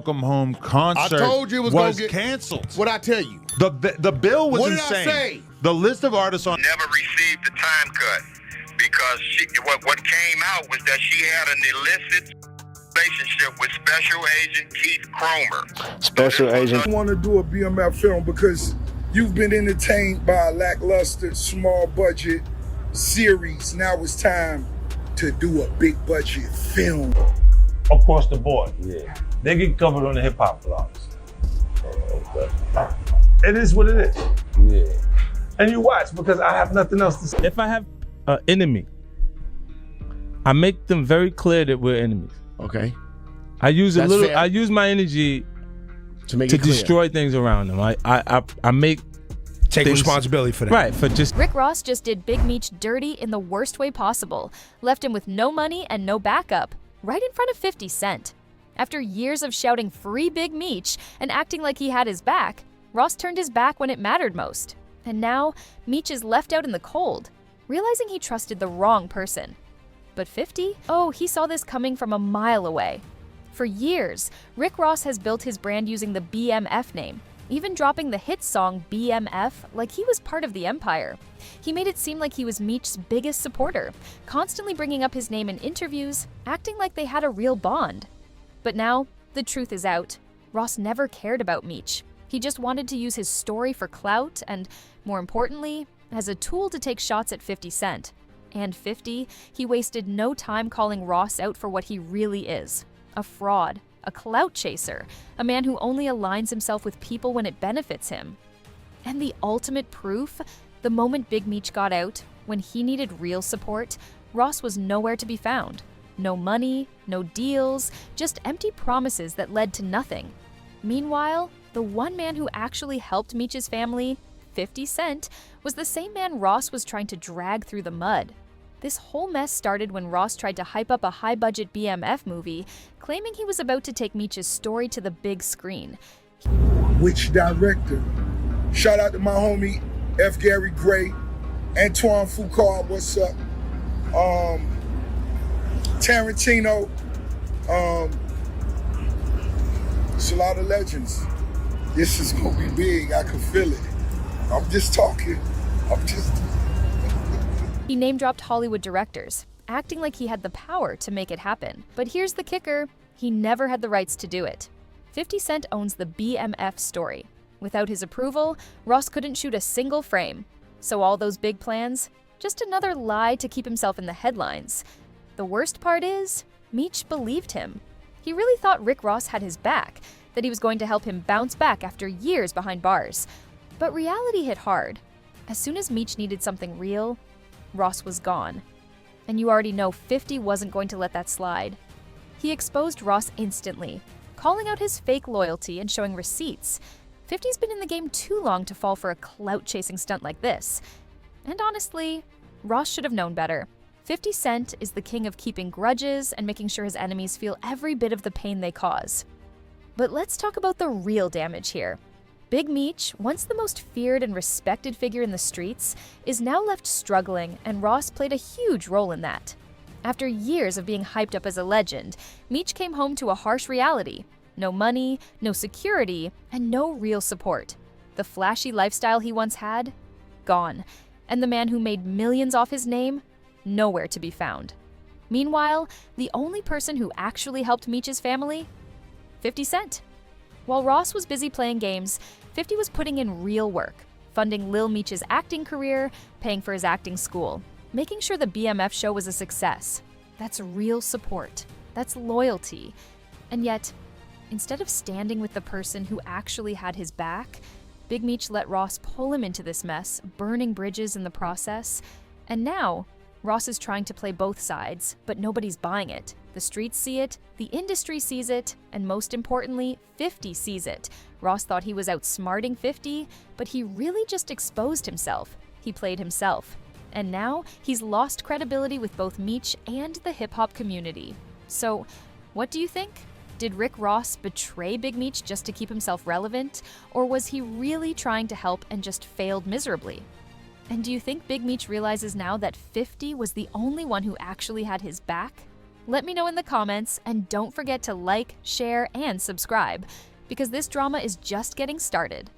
Welcome Home concert I told you it was gonna get canceled. What'd I tell you? The bill was What did insane. I say? The list of artists on never received the time cut because what came out was that she had an illicit relationship with Special Agent Keith Cromer. Special Agent. I want to do a BMF film because you've been entertained by a lackluster, small budget series. Now it's time to do a big budget film. Across the board. Yeah. They get covered on the hip hop blogs. Oh, okay. It is what it is. Yeah. And you watch because I have nothing else to say. If I have an enemy, I make them very clear that we're enemies. Okay. I use That's fair. I use my energy To make to it clear. destroy things around them. I make Take things- responsibility for that. right for just Rick Ross just did Big Meech dirty in the worst way possible, left him with no money and no backup, right in front of 50 Cent. After years of shouting free Big Meech and acting like he had his back, Ross turned his back when it mattered most. And now, Meech is left out in the cold, realizing he trusted the wrong person. But 50? Oh, he saw this coming from a mile away. For years, Rick Ross has built his brand using the BMF name, even dropping the hit song BMF like he was part of the empire. He made it seem like he was Meech's biggest supporter, constantly bringing up his name in interviews, acting like they had a real bond. But now, the truth is out. Ross never cared about Meech. He just wanted to use his story for clout and, more importantly, as a tool to take shots at 50 Cent. And 50, he wasted no time calling Ross out for what he really is. A fraud, a clout chaser, a man who only aligns himself with people when it benefits him. And the ultimate proof, the moment Big Meech got out, when he needed real support, Ross was nowhere to be found. No money, no deals, just empty promises that led to nothing. Meanwhile, the one man who actually helped Meech's family, 50 Cent, was the same man Ross was trying to drag through the mud. This whole mess started when Ross tried to hype up a high-budget BMF movie, claiming he was about to take Meech's story to the big screen. Which director? Shout out to my homie F. Gary Gray, Antoine Foucault, what's up? Tarantino. It's a lot of legends. This is gonna be big, I can feel it. I'm just talking. He name-dropped Hollywood directors, acting like he had the power to make it happen. But here's the kicker, he never had the rights to do it. 50 Cent owns the BMF story. Without his approval, Ross couldn't shoot a single frame. So all those big plans, just another lie to keep himself in the headlines. The worst part is, Meech believed him. He really thought Rick Ross had his back, that he was going to help him bounce back after years behind bars. But reality hit hard. As soon as Meech needed something real, Ross was gone. And you already know 50 wasn't going to let that slide. He exposed Ross instantly, calling out his fake loyalty and showing receipts. 50's been in the game too long to fall for a clout-chasing stunt like this. And honestly, Ross should have known better. 50 Cent is the king of keeping grudges and making sure his enemies feel every bit of the pain they cause. But let's talk about the real damage here. Big Meech, once the most feared and respected figure in the streets, is now left struggling, and Ross played a huge role in that. After years of being hyped up as a legend, Meech came home to a harsh reality. No money, no security, and no real support. The flashy lifestyle he once had? Gone. And the man who made millions off his name? Nowhere to be found. Meanwhile, the only person who actually helped Meech's family? 50 Cent. While Ross was busy playing games, 50 was putting in real work, funding Lil Meech's acting career, paying for his acting school, making sure the BMF show was a success. That's real support. That's loyalty. And yet, instead of standing with the person who actually had his back, Big Meech let Ross pull him into this mess, burning bridges in the process. And now, Ross is trying to play both sides, but nobody's buying it. The streets see it, the industry sees it, and most importantly, 50 sees it. Ross thought he was outsmarting 50, but he really just exposed himself. He played himself. And now, he's lost credibility with both Meech and the hip-hop community. So, what do you think? Did Rick Ross betray Big Meech just to keep himself relevant? Or was he really trying to help and just failed miserably? And do you think Big Meech realizes now that 50 was the only one who actually had his back? Let me know in the comments, and don't forget to like, share, and subscribe, because this drama is just getting started.